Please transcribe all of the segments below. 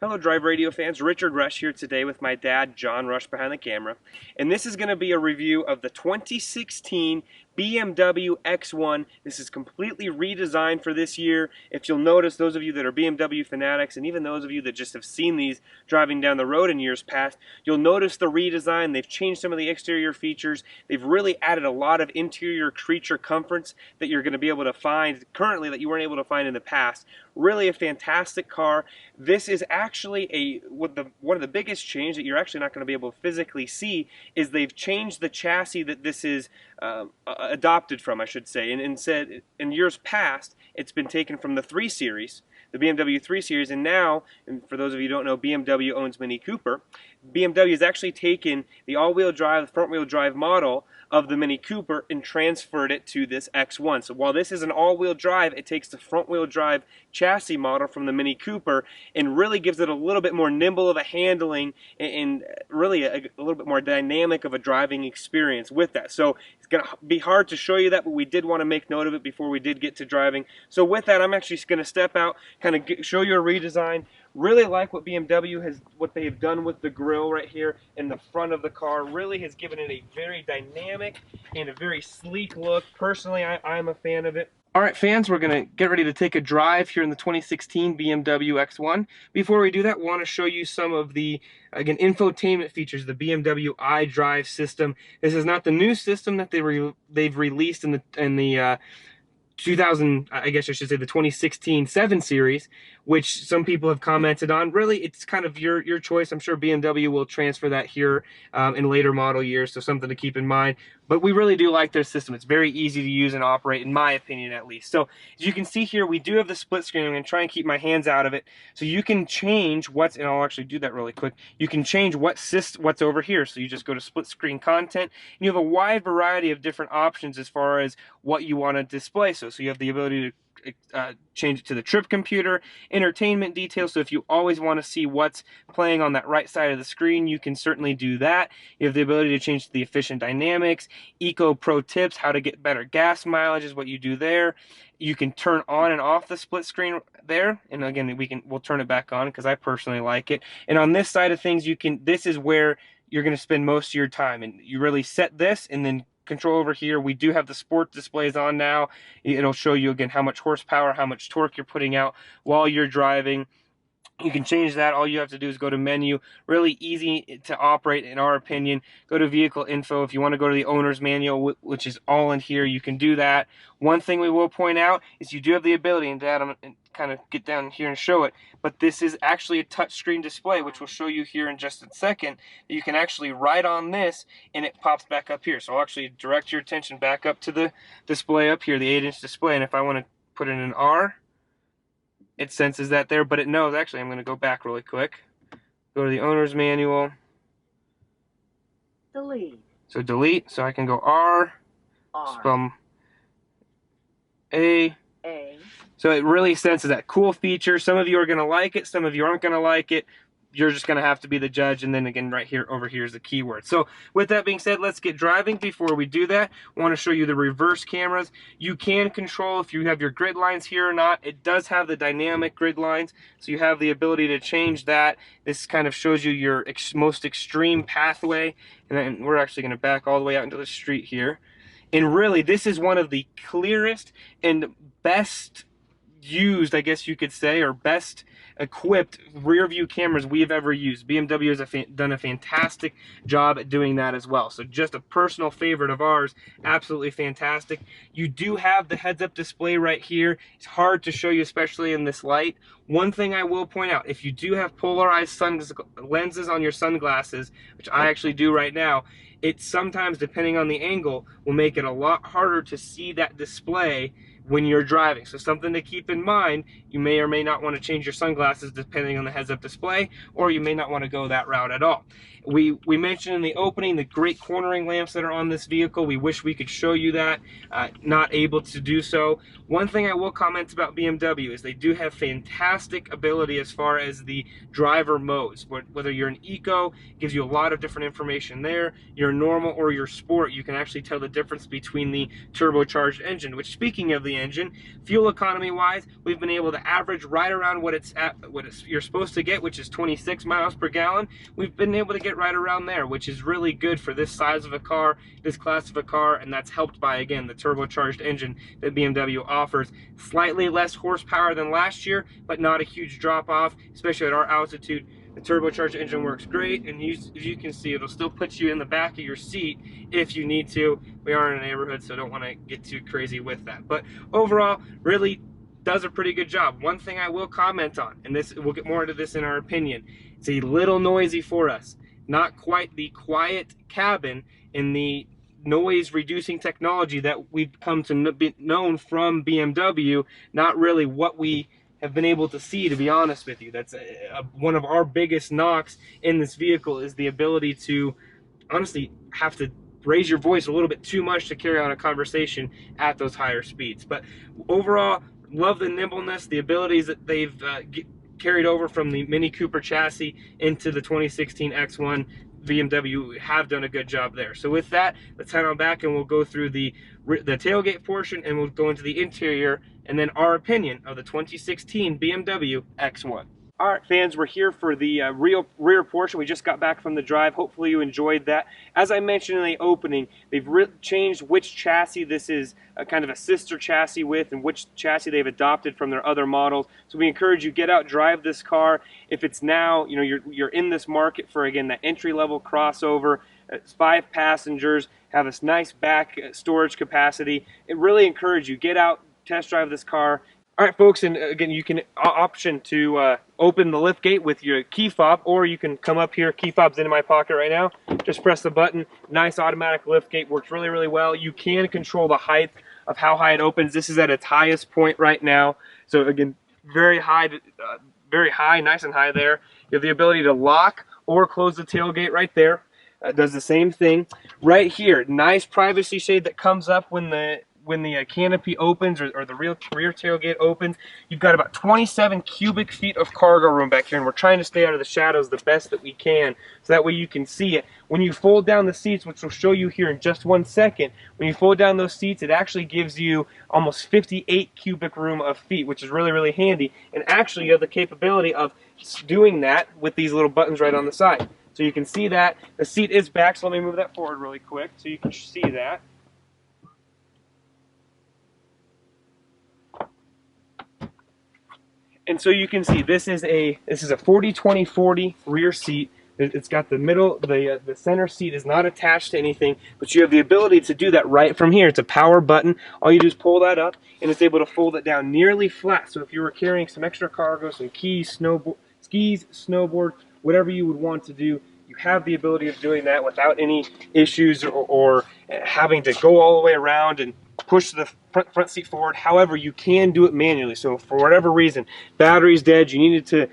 Hello Drive Radio fans, Richard Rush here today with my dad, John Rush, behind the camera. And this is going to be a review of the 2016 BMW X1. This is completely redesigned for this year. If you'll notice, those of you that are BMW fanatics, and even those of you that just have seen these driving down the road in years past, you'll notice the redesign. They've changed some of the exterior features. They've really added a lot of interior creature comforts that you're going to be able to find currently that you weren't able to find in the past. Really a fantastic car. This is actually one of the biggest change that you're actually not going to be able to physically see is they've changed the chassis that this is adopted from, I should say. And instead, in years past, it's been taken from the 3 Series, the BMW 3 Series, and now, and for those of you who don't know, BMW owns Mini Cooper. BMW has actually taken the all-wheel drive, front-wheel drive model of the Mini Cooper and transferred it to this X1. So while this is an all-wheel drive, it takes the front-wheel drive chassis model from the Mini Cooper and really gives it a little bit more nimble of a handling and really a little bit more dynamic of a driving experience with that. So it's going to be hard to show you that, but we did want to make note of it before we did get to driving. So with that, I'm actually going to step out, kind of show you a redesign. Really like what what they have done with the grille right here in the front of the car. Really has given it a very dynamic and a very sleek look. Personally, I'm a fan of it. All right, fans, we're going to get ready to take a drive here in the 2016 BMW X1. Before we do that, we want to show you some of the, again, infotainment features, the BMW iDrive system. This is not the new system that they've released in the 2000, I guess I should say the 2016 7 Series, which some people have commented on. Really, it's kind of your choice. I'm sure BMW will transfer that here in later model years, so something to keep in mind. But we really do like their system. It's very easy to use and operate, in my opinion at least. So as you can see here, we do have the split screen. I'm going to try and keep my hands out of it. So you can change what's, and I'll actually do that really quick. You can change what's over here. So you just go to split screen content, and you have a wide variety of different options as far as what you want to display. So you have the ability to change it to the trip computer, entertainment details, so if you always want to see what's playing on that right side of the screen, you can certainly do that. You have the ability to change the efficient dynamics, eco pro tips, how to get better gas mileage is what you do there. You can turn on and off the split screen there, and again we'll turn it back on because I personally like it. And on this side of things, this is where you're going to spend most of your time, and you really set this and then control over here. We do have the sport displays on now. It'll show you again how much horsepower, how much torque you're putting out while you're driving. You can change that. All you have to do is go to menu. Really easy to operate in our opinion. Go to vehicle info. If you want to go to the owner's manual, which is all in here, you can do that. One thing we will point out is you do have the ability, and Dad, I'm going to kind of get down here and show it, but this is actually a touchscreen display, which we'll show you here in just a second. You can actually write on this and it pops back up here. So I'll actually direct your attention back up to the display up here, the 8-inch display, and if I want to put in an R, it senses that there, but it knows. Actually, I'm going to go back really quick. Go to the owner's manual. Delete. So delete. So I can go R. Spell A. So it really senses that cool feature. Some of you are going to like it. Some of you aren't going to like it. You're just going to have to be the judge. And then again, right here, over here is the keyword. So with that being said, let's get driving. Before we do that, I want to show you the reverse cameras. You can control if you have your grid lines here or not. It does have the dynamic grid lines, so you have the ability to change that. This kind of shows you your most extreme pathway. And then we're actually going to back all the way out into the street here. And really, this is one of the clearest and best used, I guess you could say, or best equipped rear view cameras we have ever used. BMW has done a fantastic job at doing that as well. So just a personal favorite of ours, absolutely fantastic. You do have the heads-up display right here. It's hard to show you, especially in this light. One thing I will point out, if you do have polarized lenses on your sunglasses, which I actually do right now, it sometimes, depending on the angle, will make it a lot harder to see that display when you're driving. So something to keep in mind, you may or may not want to change your sunglasses depending on the heads-up display, or you may not want to go that route at all. We mentioned in the opening the great cornering lamps that are on this vehicle. We wish we could show you that, not able to do so. One thing I will comment about BMW is they do have fantastic ability as far as the driver modes. Whether you're an eco, it gives you a lot of different information there. You're your normal or your sport, you can actually tell the difference between the turbocharged engine, which, speaking of the engine, fuel economy wise, we've been able to average right around what you're supposed to get, which is 26 miles per gallon. We've been able to get right around there, which is really good for this size of a car, this class of a car, and that's helped by, again, the turbocharged engine that BMW offers. Slightly less horsepower than last year, but not a huge drop off, especially at our altitude. The turbocharged engine works great, and as you can see, it'll still put you in the back of your seat if you need to. We are in a neighborhood, so don't want to get too crazy with that. But overall, really does a pretty good job. One thing I will comment on, and this, we'll get more into this in our opinion, it's a little noisy for us. Not quite the quiet cabin in the noise reducing technology that we've come to be known from BMW. Not really what we have been able to see, to be honest with you. That's one of our biggest knocks in this vehicle, is the ability to honestly have to raise your voice a little bit too much to carry on a conversation at those higher speeds. But overall, love the nimbleness, the abilities that they've carried over from the Mini Cooper chassis into the 2016 X1. BMW have done a good job there. So with that, let's head on back and we'll go through the tailgate portion, and we'll go into the interior and then our opinion of the 2016 BMW X1. All right, fans, we're here for the rear portion. We just got back from the drive. Hopefully you enjoyed that. As I mentioned in the opening, they've changed which chassis this is kind of a sister chassis with, and which chassis they've adopted from their other models. So we encourage you, get out, drive this car. If it's now, you know, you're in this market for, again, that entry-level crossover, it's 5 passengers, have this nice back storage capacity. It really encourage you, get out, test drive this car. All right, folks, and again, you can option to open the lift gate with your key fob, or you can come up here. Key fob's in my pocket right now. Just press the button. Nice automatic lift gate, works really, really well. You can control the height of how high it opens. This is at its highest point right now. So again, very high, nice and high there. You have the ability to lock or close the tailgate right there. Does the same thing right here. Nice privacy shade that comes up when the canopy opens, or the rear tailgate opens. You've got about 27 cubic feet of cargo room back here, and we're trying to stay out of the shadows the best that we can, so that way you can see it. When you fold down the seats, which we'll show you here in just 1 second, when you fold down those seats, it actually gives you almost 58 cubic room of feet, which is really, really handy. And actually, you have the capability of doing that with these little buttons right on the side. So you can see that. The seat is back, so let me move that forward really quick so you can see that. And so you can see this is a 40-20-40 rear seat. It's got the middle, the center seat is not attached to anything, but you have the ability to do that right from here. It's a power button. All you do is pull that up, and it's able to fold it down nearly flat. So if you were carrying some extra cargo, some skis, snowboard, whatever you would want to do, you have the ability of doing that without any issues or having to go all the way around and push the front seat forward. However, you can do it manually. So for whatever reason, battery's dead, you needed to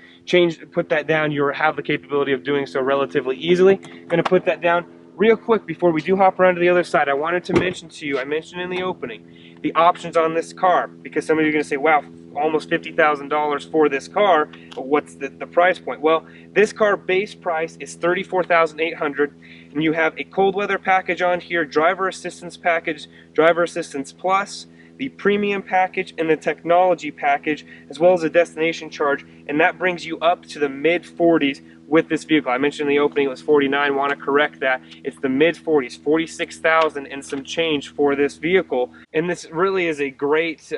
put that down, you have the capability of doing so relatively easily. Going to put that down real quick before we do hop around to the other side. I wanted to mention to you, I mentioned in the opening, the options on this car, because some of you are going to say, wow, almost $50,000 for this car, but what's the price point? Well, this car base price is $34,800, and you have a cold weather package on here, driver assistance package, driver assistance plus, the premium package, and the technology package, as well as a destination charge, and that brings you up to the mid-40s with this vehicle. I mentioned in the opening it was 49, want to correct that. It's the mid-40s, 46,000 and some change for this vehicle, and this really is a great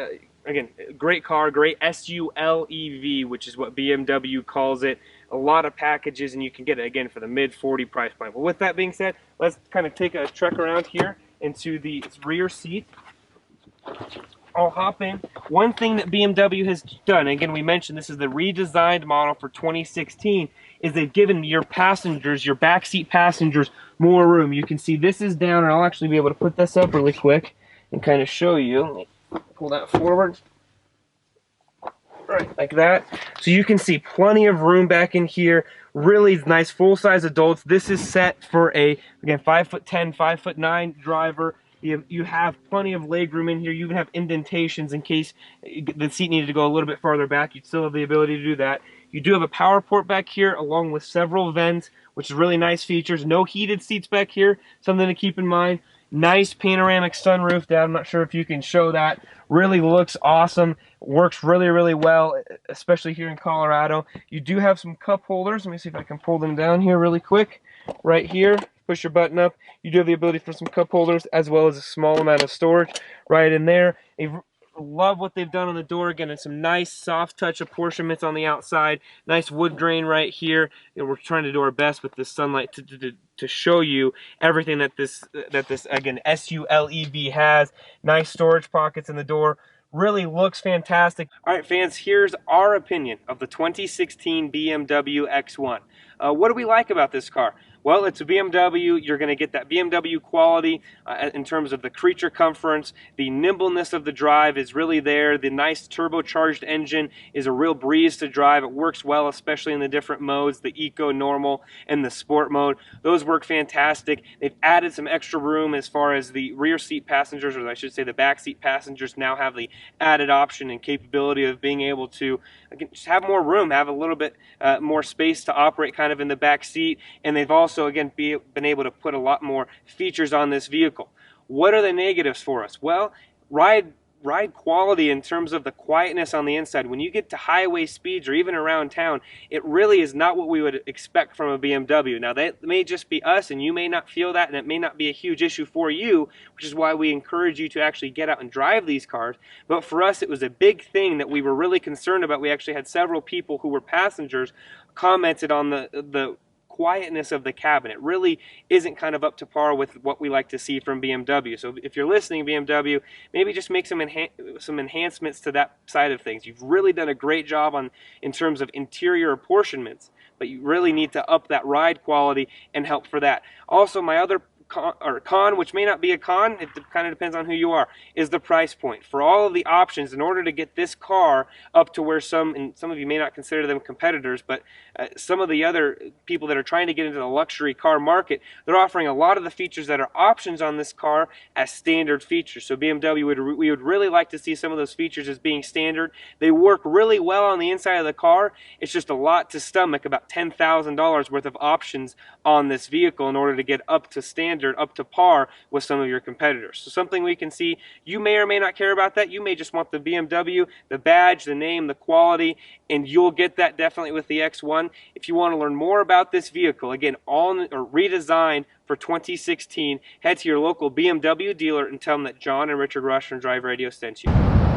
again, great car, great SULEV, which is what BMW calls it. A lot of packages, and you can get it, again, for the mid-40 price point. But with that being said, let's kind of take a trek around here into the rear seat. I'll hop in. One thing that BMW has done, again, we mentioned this is the redesigned model for 2016, is they've given your passengers, your backseat passengers, more room. You can see this is down, and I'll actually be able to put this up really quick and kind of show you. Let me pull that forward. Right, like that. So you can see plenty of room back in here. Really nice full-size adults. This is set for a, again, 5'10", 5'9" driver. You have plenty of legroom in here. You even have indentations in case the seat needed to go a little bit farther back. You'd still have the ability to do that. You do have a power port back here along with several vents, which is really nice features. No heated seats back here, something to keep in mind. Nice panoramic sunroof, Dad. I'm not sure if you can show that. Really looks awesome. Works really well, especially here in Colorado. You do have some cup holders. Let me see if I can pull them down here really quick. Right here, push your button up. You do have the ability for some cup holders as well as a small amount of storage right in there. Love what they've done on the door. Again, and some nice soft touch apportionments on the outside. Nice wood grain right here. We're trying to do our best with this sunlight to show you everything that this again SULEV has. Nice storage pockets in the door. Really looks fantastic. All right, fans, here's our opinion of the 2016 BMW X1. What do we like about this car? Well, it's a BMW. You're going to get that BMW quality in terms of the creature comforts. The nimbleness of the drive is really there. The nice turbocharged engine is a real breeze to drive. It works well, especially in the different modes, the Eco, Normal, and the Sport mode. Those work fantastic. They've added some extra room as far as the rear seat passengers, or I should say the backseat passengers now have the added option and capability of being able to just have more room, have a little bit more space to operate kind of in the back seat. And they've also, again, been able to put a lot more features on this vehicle. What are the negatives for us? Well, ride quality in terms of the quietness on the inside. When you get to highway speeds or even around town, it really is not what we would expect from a BMW. Now, that may just be us, and you may not feel that, and it may not be a huge issue for you, which is why we encourage you to actually get out and drive these cars. But for us, it was a big thing that we were really concerned about. We actually had several people who were passengers commented on the quietness of the cabin. It really isn't kind of up to par with what we like to see from BMW. So if you're listening, BMW, maybe just make some enhancements to that side of things. You've really done a great job in terms of interior apportionments, but you really need to up that ride quality and help for that. Also, my other con, which may not be a con, it kind of depends on who you are, is the price point. For all of the options, in order to get this car up to where and some of you may not consider them competitors, but some of the other people that are trying to get into the luxury car market, they're offering a lot of the features that are options on this car as standard features. So BMW, we would really like to see some of those features as being standard. They work really well on the inside of the car. It's just a lot to stomach, about $10,000 worth of options on this vehicle in order to get up to standard, up to par with some of your competitors. So something we can see. You may or may not care about that. You may just want the BMW, the badge, the name, the quality, and you'll get that definitely with the X1. If you want to learn more about this vehicle, again, redesigned for 2016, head to your local BMW dealer and tell them that John and Richard Rush from Drive Radio sent you.